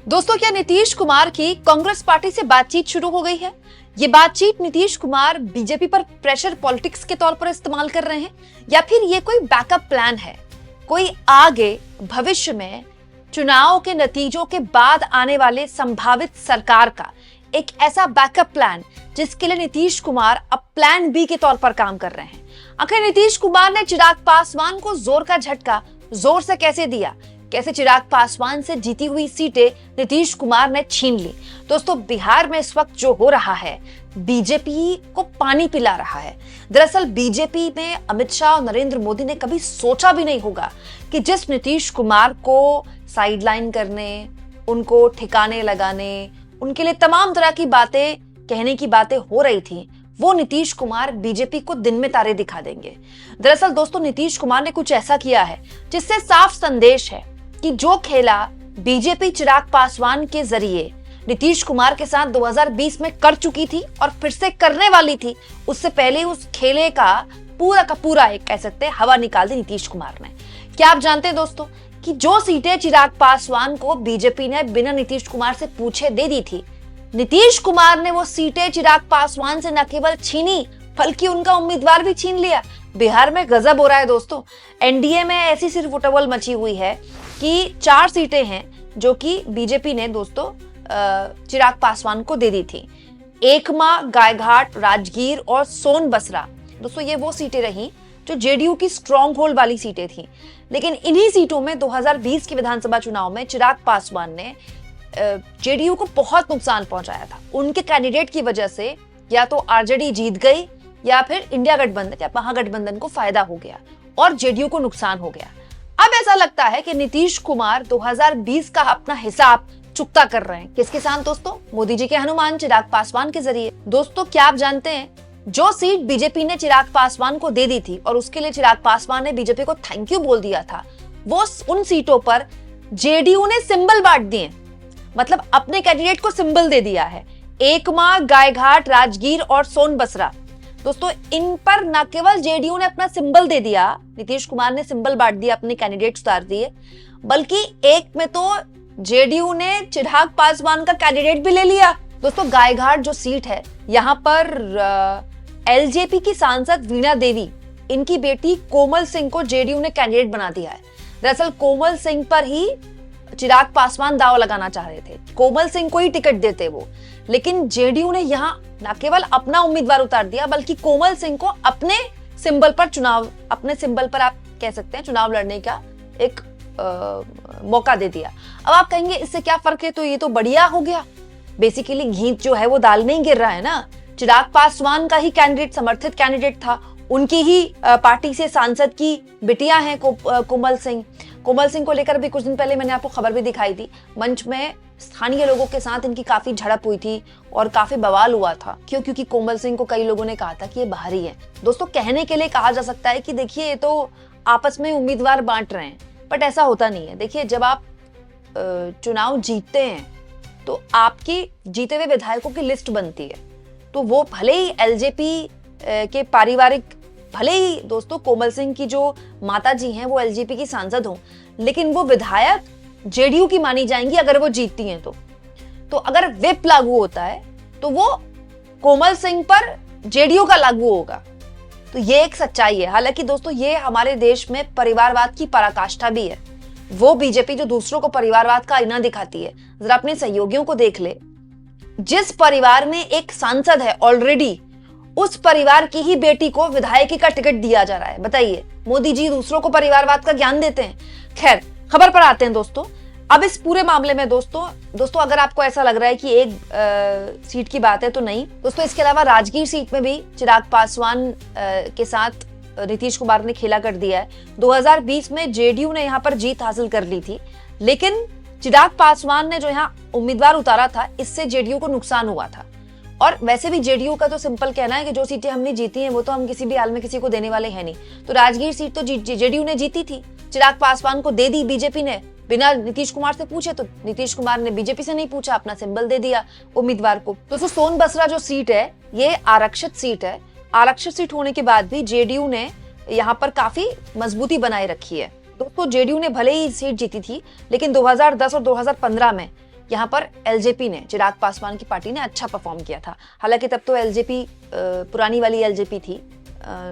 दोस्तों, क्या नीतीश कुमार की कांग्रेस पार्टी से बातचीत शुरू हो गई है? ये बातचीत नीतीश कुमार बीजेपी पर प्रेशर पॉलिटिक्स के तौर पर इस्तेमाल कर रहे हैं या फिर ये कोई बैकअप प्लान है? कोई आगे भविष्य में चुनाव के नतीजों के बाद आने वाले संभावित सरकार का एक ऐसा बैकअप प्लान जिसके लिए नीतीश कुमार अब प्लान बी के तौर पर काम कर रहे हैं। आखिर नीतीश कुमार ने चिराग पासवान को जोर का झटका जोर से कैसे दिया? कैसे चिराग पासवान से जीती हुई सीटें नीतीश कुमार ने छीन ली? दोस्तों, बिहार में इस वक्त जो हो रहा है बीजेपी को पानी पिला रहा है। दरअसल बीजेपी में अमित शाह और नरेंद्र मोदी ने कभी सोचा भी नहीं होगा कि जिस नीतीश कुमार को साइडलाइन करने, उनको ठिकाने लगाने, उनके लिए तमाम तरह की बातें कहने की बातें हो रही थी, वो नीतीश कुमार बीजेपी को दिन में तारे दिखा देंगे। दरअसल दोस्तों, नीतीश कुमार ने कुछ ऐसा किया है जिससे साफ संदेश है कि जो खेला बीजेपी चिराग पासवान के जरिए नीतीश कुमार के साथ 2020 में कर चुकी थी और फिर से करने वाली थी, उससे पहले उस खेले का पूरा एक कह सकते हैं हवा निकाल दी नीतीश कुमार ने। क्या आप जानते हैं दोस्तों कि जो सीटें चिराग पासवान को बीजेपी ने बिना नीतीश कुमार से पूछे दे दी थी, नीतीश कुमार ने वो सीटें चिराग पासवान से न केवल छीनी बल्कि उनका उम्मीदवार भी छीन लिया। बिहार में गजब हो रहा है दोस्तों। एनडीए में ऐसी सिर्फ उटबल मची हुई है कि 4 सीटें हैं जो कि बीजेपी ने दोस्तों चिराग पासवान को दे दी थी। एकमा, गायघाट, राजगीर और सोन बसरा। दोस्तों, ये वो सीटें रही जो जेडीयू की स्ट्रॉन्ग होल्ड वाली सीटें थी। लेकिन इन्हीं सीटों में 2020 के विधानसभा चुनाव में चिराग पासवान ने जेडीयू को बहुत नुकसान पहुंचाया था। उनके कैंडिडेट की वजह से या तो आरजेडी जीत गई या फिर इंडिया गठबंधन या महागठबंधन को फायदा हो गया और जेडीयू को नुकसान हो गया। अब ऐसा लगता है कि नीतीश कुमार 2020 का अपना हिसाब चुकता कर रहे हैं। किसके साथ दोस्तों? मोदी जी के हनुमान चिराग पासवान के जरिए। दोस्तों, क्या आप जानते हैं जो सीट बीजेपी ने चिराग पासवान को दे दी थी और उसके लिए चिराग पासवान ने बीजेपी को थैंक यू बोल दिया था, वो उन सीटों पर जेडीयू ने सिंबल बांट दिए, मतलब अपने कैंडिडेट को सिंबल दे दिया है। एकमा, गायघाट, राजगीर और सोन बसरा। दोस्तों, इन पर न केवल जेडीयू ने अपना सिंबल दे दिया, नीतीश कुमार ने सिंबल बांट दिया, अपने कैंडिडेट उतार दिए, बल्कि एक में तो जेडीयू ने चिराग पासवान का कैंडिडेट भी ले लिया। दोस्तों, गायघाट जो सीट है, यहाँ पर एलजेपी की सांसद वीणा देवी, इनकी बेटी कोमल सिंह को जेडीयू ने कैंडिडेट बना दिया है। दरअसल कोमल सिंह पर ही चिराग पासवान दाव लगाना चाह रहे थे, कोमल सिंह को ही टिकट देते वो, लेकिन जेडीयू ने यहाँ न केवल अपना उम्मीदवार उतार दिया बल्कि कोमल सिंह को अपने सिंबल पर आप कह सकते हैं चुनाव लड़ने का एक मौका दे दिया। अब आप कहेंगे इससे क्या फर्क है? तो ये तो बढ़िया हो गया। बेसिकली घी जो है वो दाल में ही गिर रहा है ना। चिराग पासवान का ही कैंडिडेट समर्थित कैंडिडेट था, उनकी ही पार्टी से सांसद की बिटिया हैं कोमल सिंह को लेकर भी कुछ दिन पहले मैंने आपको खबर भी दिखाई थी। मंच में स्थानीय लोगों के साथ इनकी काफी झड़प हुई थी और काफी बवाल हुआ था। क्योंकि कोमल सिंह को कई लोगों ने कहा था कि ये बाहरी है। दोस्तों, कहने के लिए कहा जा सकता है कि देखिए ये तो आपस में उम्मीदवार बांट रहे हैं, बट ऐसा होता नहीं है। देखिए, जब आप चुनाव जीतते हैं तो आपकी जीते हुए विधायकों की लिस्ट बनती है, तो वो भले ही एलजेपी के पारिवारिक, भले ही दोस्तों कोमल सिंह की जो माता जी हैं वो एलजेपी की सांसद हों, लेकिन वो विधायक जेडीयू की मानी जाएंगी अगर वो जीतती हैं तो अगर व्हिप लागू होता है तो वो कोमल सिंह पर जेडीयू का लागू होगा। तो ये एक सच्चाई है। हालांकि दोस्तों, ये हमारे देश में परिवारवाद की पराकाष्ठा भी है। वो बीजेपी जो दूसरों को परिवारवाद का आईना दिखाती है, जरा अपने सहयोगियों को देख ले। जिस परिवार में एक सांसद है ऑलरेडी, उस परिवार की ही बेटी को विधायकी का टिकट दिया जा रहा है। बताइए, मोदी जी दूसरों को परिवारवाद का ज्ञान देते हैं। खैर, खबर पर आते हैं दोस्तों। अब इस पूरे मामले में दोस्तों अगर आपको ऐसा लग रहा है कि एक सीट की बात है तो नहीं दोस्तों, इसके अलावा राजगीर सीट में भी चिराग पासवान के साथ नीतीश कुमार ने खेला कर दिया है। 2020 में जेडीयू ने यहाँ पर जीत हासिल कर ली थी, लेकिन चिराग पासवान ने जो यहाँ उम्मीदवार उतारा था, इससे जेडीयू को नुकसान हुआ था। और वैसे भी जेडीयू का तो सिंपल कहना है कि जो सीटें हमने जीती हैं वो तो हम किसी भी हाल में किसी को देने वाले हैं नहीं। तो राजगीर सीट तो जेडीयू ने जीती थी, चिराग पासवान को दे दी बीजेपी ने बिना नीतीश कुमार से पूछे। तो नीतीश कुमार ने बीजेपी से नहीं पूछा, अपना सिंबल दे दिया उम्मीदवार को। तो सोन बसरा जो सीट है ये आरक्षित सीट है। आरक्षित सीट होने के बाद भी जेडीयू ने यहाँ पर काफी मजबूती बनाए रखी है। दोस्तों, जेडीयू ने भले ही सीट जीती थी, लेकिन 2010 और 2015 में यहाँ पर एलजेपी ने, चिराग पासवान की पार्टी ने अच्छा परफॉर्म किया था। हालांकि तब तो एलजेपी पुरानी वाली एलजेपी थी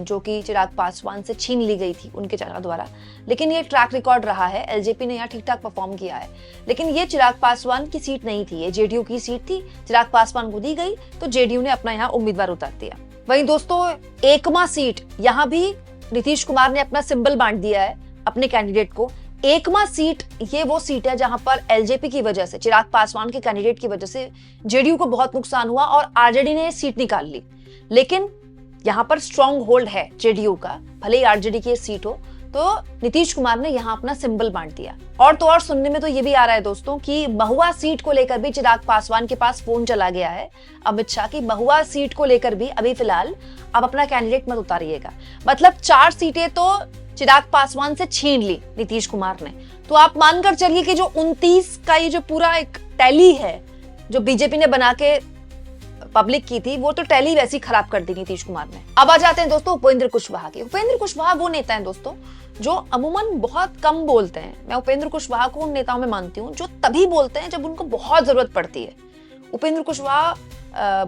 जो कि चिराग पासवान से छीन ली गई थी उनके द्वारा, लेकिन ये ट्रैक रिकॉर्ड रहा है, एलजेपी ने यहाँ ठीक ठाक परफॉर्म किया है। लेकिन ये चिराग पासवान की सीट नहीं थी, ये जेडीयू की सीट थी, चिराग पासवान को दी गई तो जेडीयू ने अपना यहाँ उम्मीदवार उतार दिया। वहीं दोस्तों एकमा सीट, यहाँ भी नीतीश कुमार ने अपना सिंबल बांट दिया है अपने कैंडिडेट को। एकमा सीट ये वो सीट है जहां पर एलजेपी की वजह से, चिराग पासवान के कैंडिडेट की वजह से जेडीयू को बहुत नुकसान हुआ और आरजेडी ने सीट निकाल ली। लेकिन यहाँ पर स्ट्रॉन्ग होल्ड है जेडीयू का, भले ही आरजेडी की सीट हो, तो नीतीश कुमार ने यहाँ अपना सिंबल बांट दिया। और तो और सुनने में तो ये भी आ रहा है दोस्तों कि महुआ सीट को लेकर भी चिराग पासवान के पास फोन चला गया है अमित शाह की, महुआ सीट को लेकर भी अभी फिलहाल आप अपना कैंडिडेट मत उतारिएगा। मतलब 4 सीटें तो चिराग पासवान से छीन ली नीतीश कुमार ने। तो आप मानकर चलिए कि जो 29 का ये जो पूरा एक टैली है जो बीजेपी ने बना के पब्लिक की थी, वो तो टैली वैसी खराब कर दी नीतीश कुमार ने। अब आ जाते हैं दोस्तों उपेंद्र कुशवाहा के। उपेंद्र कुशवाहा वो नेता हैं दोस्तों जो अमूमन बहुत कम बोलते हैं। मैं उपेंद्र कुशवाहा को उन नेताओं में मानती हूँ जो तभी बोलते हैं जब उनको बहुत जरूरत पड़ती है। उपेंद्र कुशवाहा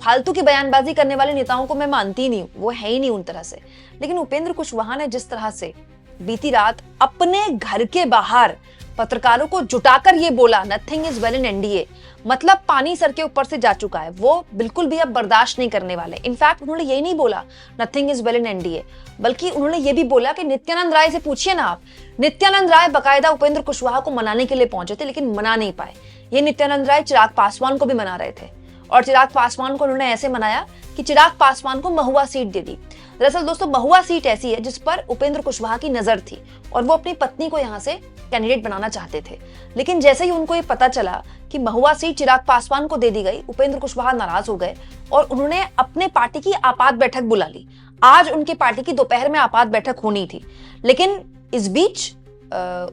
फालतू की बयानबाजी करने वाले नेताओं को मैं मानती नहीं हूँ, वो है ही नहीं उन तरह से। लेकिन उपेंद्र कुशवाहा ने जिस तरह से बीती रात अपने घर के बाहर पत्रकारों को जुटाकर ये बोला nothing is well in NDA, मतलब पानी सर के ऊपर से जा चुका है, वो बिल्कुल भी अब बर्दाश्त नहीं करने वाले। इनफैक्ट उन्होंने यही नहीं बोला nothing is well in NDA, बल्कि उन्होंने ये भी बोला कि नित्यानंद राय से पूछिए ना आप। नित्यानंद राय बकायदा उपेंद्र कुशवाहा को मनाने के लिए पहुंचे थे लेकिन मना नहीं पाए। ये नित्यानंद राय चिराग पासवान को भी मना रहे थे और चिराग पासवान को उन्होंने ऐसे मनाया कि चिराग पासवान को महुआ सीट दे दी। दरअसल दोस्तों महुआ सीट ऐसी है जिस पर उपेंद्र कुशवाहा की नजर थी और वो अपनी पत्नी को यहाँ से कैंडिडेट बनाना चाहते थे। लेकिन जैसे ही उनको ये पता चला कि महुआ सीट चिराग पासवान को दे दी गई, उपेंद्र कुशवाहा नाराज हो गए और उन्होंने अपने पार्टी की आपात बैठक बुला ली। आज उनकी पार्टी की दोपहर में आपात बैठक होनी थी, लेकिन इस बीच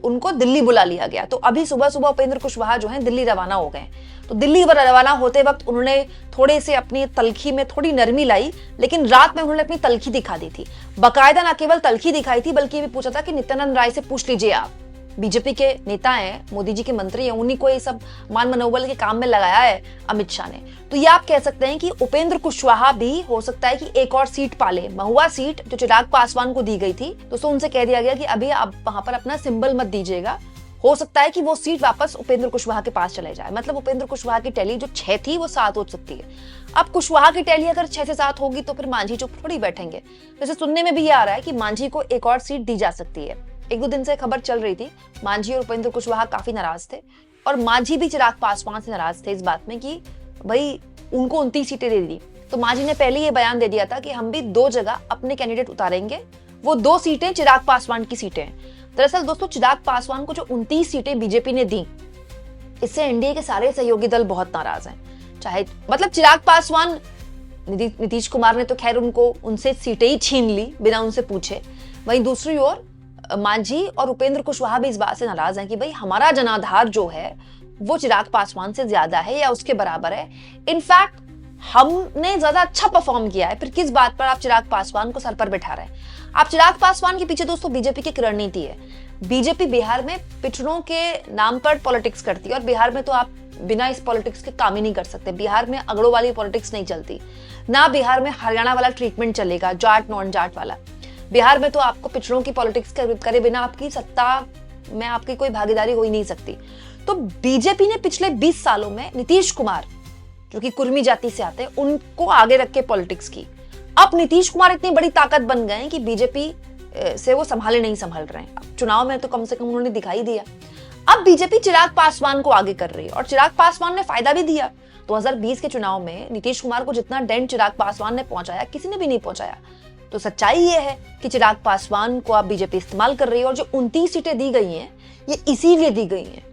उनको दिल्ली बुला लिया गया। तो अभी सुबह सुबह उपेंद्र कुशवाहा जो है दिल्ली रवाना हो गए। तो दिल्ली रवाना होते वक्त उन्होंने थोड़े से अपनी तलखी में थोड़ी नरमी लाई, लेकिन रात में उन्होंने अपनी तलखी दिखा दी थी। बाकायदा न केवल तलखी दिखाई थी बल्कि ये भी पूछा था कि नित्यानंद राय से पूछ लीजिए, आप बीजेपी के नेता हैं, मोदी जी के मंत्री हैं, उन्हीं को ये सब मान मनोबल के काम में लगाया है अमित शाह ने। तो ये आप कह सकते हैं कि उपेंद्र कुशवाहा भी हो सकता है कि एक और सीट पाले। महुआ सीट जो चिराग पासवान को दी गई थी, दोस्तों उनसे कह दिया गया कि अभी आप वहां पर अपना सिंबल मत दीजिएगा, हो सकता है कि वो सीट वापस उपेंद्र कुशवाहा के पास चले जाए। मतलब उपेंद्र कुशवाहा की टैली जो 6 थी वो 7 हो सकती है। अब कुशवाहा की टैली अगर 6 से 7 होगी तो फिर मांझी चुप थोड़ी बैठेंगे। जैसे सुनने में भी ये आ रहा है कि मांझी को एक और सीट दी जा सकती है। 1-2 दिन से खबर चल रही थी, मांझी और उपेंद्र कुशवाहा काफी नाराज थे और मांझी भी चिराग पासवान से नाराज थे इस बात में कि भाई उनको 29 सीटें दे दी। तो मांझी ने पहले ये बयान दे दिया था कि हम भी 2 जगह अपने कैंडिडेट उतारेंगे, वो 2 सीटें चिराग पासवान की सीटें हैं। दरअसल दोस्तों चिराग पासवान को जो 29 सीटें बीजेपी ने दी, इससे एनडीए के सारे सहयोगी दल बहुत नाराज हैं। चाहे मतलब चिराग पासवान, नीतीश कुमार ने तो खैर उनसे सीटें ही छीन ली बिना उनसे पूछे। वहीं दूसरी ओर मांझी और उपेंद्र कुशवाहा भी इस बात से नाराज हैं कि भाई हमारा जनाधार जो है वो चिराग पासवान से ज्यादा है या उसके बराबर है। इनफैक्ट हमने ज्यादा अच्छा परफॉर्म किया है, फिर किस बात पर आप चिराग पासवान को सर पर बैठा रहे हैं। आप चिराग पासवान के पीछे दोस्तों बीजेपी की रणनीति है। बीजेपी बिहार में पिछड़ों के नाम पर पॉलिटिक्स करती है और बिहार में तो आप बिना इस पॉलिटिक्स के काम ही नहीं कर सकते। बिहार में अगड़ों वाली पॉलिटिक्स नहीं चलती, ना बिहार में हरियाणा वाला ट्रीटमेंट चलेगा, जाट नॉन जाट वाला। बिहार में तो आपको पिछड़ों की पॉलिटिक्स करे बिना आपकी सत्ता में आपकी कोई भागीदारी हो ही नहीं सकती। तो बीजेपी ने पिछले 20 सालों में नीतीश कुमार जो कि कुर्मी जाति से आते हैं उनको आगे रख के पॉलिटिक्स की। अब नीतीश कुमार इतनी बड़ी ताकत बन गए हैं कि बीजेपी से वो संभाल रहे हैं। अब चुनाव में तो कम से कम उन्होंने दिखाई दिया। अब बीजेपी चिराग पासवान को आगे कर रही है और चिराग पासवान ने फायदा भी दिया। 2020 के चुनाव में नीतीश कुमार को जितना डेंट चिराग पासवान ने पहुंचाया किसी ने भी नहीं पहुंचाया। तो सच्चाई ये है कि चिराग पासवान को अब बीजेपी इस्तेमाल कर रही है और जो 29 सीटें दी गई हैं ये इसीलिए दी गई हैं।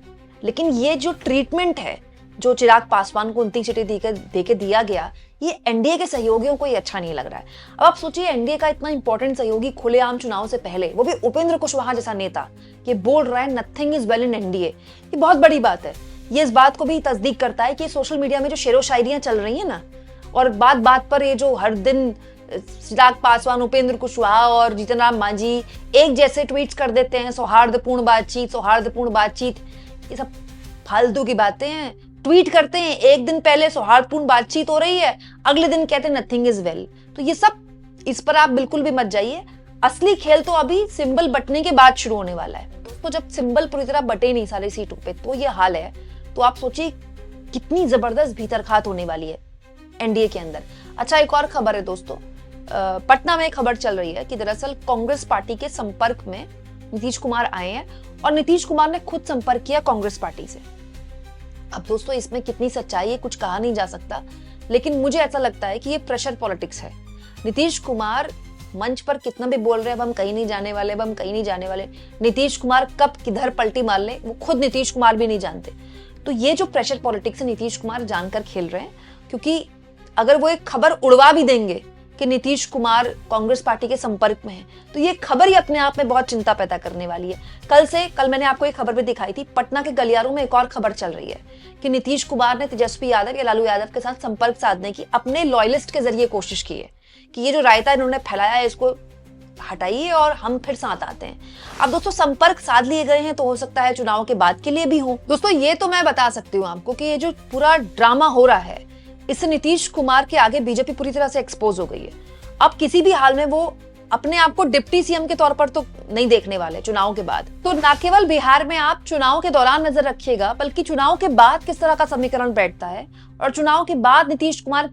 लेकिन ये जो ट्रीटमेंट है जो चिराग पासवान को 29 सीटें देके दिया गया, ये एनडीए के सहयोगियों को ये अच्छा नहीं लग रहा है। अब आप सोचिए एनडीए का इतना इंपॉर्टेंट सहयोगी खुलेआम चुनाव से पहले, वो भी उपेंद्र कुशवाहा जैसा नेता, ये बोल रहा है nothing is well in NDA. ये बहुत बड़ी बात है। ये इस बात को भी तस्दीक करता है कि सोशल मीडिया में जो शेरो शायरियां चल रही है ना, और बात बात पर ये जो हर दिन चिराग पासवान, उपेंद्र कुशवाहा और जीतन राम मांझी एक जैसे ट्वीट्स कर देते हैं, सौहार्दपूर्ण बातचीत, ये सब फालतू की बातें हैं, ट्वीट करते हैं, एक दिन पहले सौहार्दपूर्ण बातचीत हो रही है, अगले दिन कहते हैं नथिंग इज वेल। तो ये सब, इस पर आप बिल्कुल भी मत जाइए। असली खेल तो अभी सिंबल बटने के बाद शुरू होने वाला है। तो जब सिंबल पूरी तरह बटे नहीं सारी सीटों पे, तो ये हाल है, तो आप सोचिए कितनी जबरदस्त भीतरघात होने वाली है एनडीए के अंदर। अच्छा, एक और खबर है दोस्तों, पटना में एक खबर चल रही है कि दरअसल कांग्रेस पार्टी के संपर्क में नीतीश कुमार आए हैं और नीतीश कुमार ने खुद संपर्क किया कांग्रेस पार्टी से। अब दोस्तों, इसमें कितनी सच्चाई है कुछ कहा नहीं जा सकता, लेकिन मुझे ऐसा लगता है कि ये प्रेशर पॉलिटिक्स है। नीतीश कुमार मंच पर कितना भी बोल रहे हैं, अब हम कहीं नहीं जाने वाले, अब हम कहीं नहीं जाने वाले। नीतीश कुमार कब किधर पलटी मार ले, वो खुद नीतीश कुमार भी नहीं जानते। तो ये जो प्रेशर पॉलिटिक्स है, नीतीश कुमार जानकर खेल रहे हैं, क्योंकि अगर वो एक खबर उड़वा भी देंगे कि नीतीश कुमार कांग्रेस पार्टी के संपर्क में है, तो ये खबर ही अपने आप में बहुत चिंता पैदा करने वाली है। कल मैंने आपको एक खबर भी दिखाई थी, पटना के गलियारों में एक और खबर चल रही है कि नीतीश कुमार ने तेजस्वी यादव या लालू यादव के साथ संपर्क साधने की अपने लॉयलिस्ट के जरिए कोशिश की है कि ये जो रायता इन्होंने फैलाया है इसको हटाइए और हम फिर साथ आते हैं। अब दोस्तों, संपर्क साध लिए गए हैं, तो हो सकता है चुनाव के बाद के लिए भी हो। दोस्तों, ये तो मैं बता सकती हूँ आपको कि ये जो पूरा ड्रामा हो रहा है, इससे नीतीश कुमार के आगे बीजेपी पूरी तरह से एक्सपोज हो गई है। अब किसी भी हाल में वो अपने आप को डिप्टी सीएम के तौर पर तो नहीं देखने वाले चुनाव के बाद। तो न केवल बिहार में आप चुनाव के दौरान नजर रखिएगा, बल्कि चुनाव के बाद किस तरह का समीकरण बैठता है और चुनाव के बाद नीतीश कुमार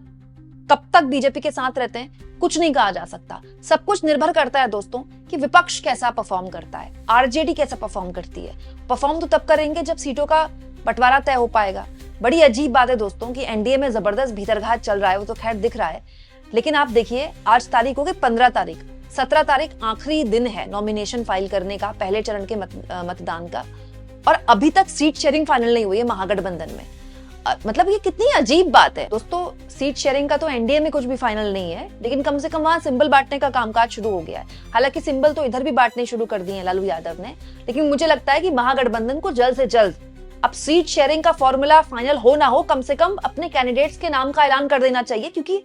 कब तक बीजेपी के साथ रहते हैं, कुछ नहीं कहा जा सकता। सब कुछ निर्भर करता है दोस्तों कि विपक्ष कैसा परफॉर्म करता है, आरजेडी कैसा परफॉर्म करती है। परफॉर्म तो तब करेंगे जब सीटों का बंटवारा तय हो पाएगा। बड़ी अजीब बात है दोस्तों कि एनडीए में जबरदस्त भीतरघात चल रहा है, वो तो खैर दिख रहा है, लेकिन आप देखिए आज तारीख हो गई 15 तारीख, 17 तारीख आखिरी दिन है नॉमिनेशन फाइल करने का, पहले चरण के मतदान का, और अभी तक सीट शेयरिंग फाइनल नहीं हुई है महागठबंधन में। मतलब ये कितनी अजीब बात है दोस्तों। सीट शेयरिंग का तो एनडीए में कुछ भी फाइनल नहीं है, लेकिन कम से कम वहां सिंबल बांटने का कामकाज शुरू हो गया है। हालांकि सिंबल तो इधर भी बांटने शुरू कर दिए हैं लालू यादव ने, लेकिन मुझे लगता है कि महागठबंधन को जल्द से जल्द अब सीट शेयरिंग का फॉर्मूला फाइनल हो ना हो, कम से कम अपने कैंडिडेट्स के नाम का ऐलान कर देना चाहिए, क्योंकि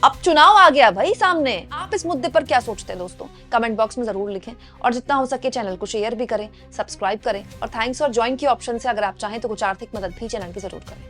अब चुनाव आ गया भाई सामने। आप इस मुद्दे पर क्या सोचते हैं दोस्तों, कमेंट बॉक्स में जरूर लिखें, और जितना हो सके चैनल को शेयर भी करें, सब्सक्राइब करें, और थैंक्स और ज्वाइन के ऑप्शन से अगर आप चाहें तो कुछ आर्थिक मदद भी चैनल की जरूर करें।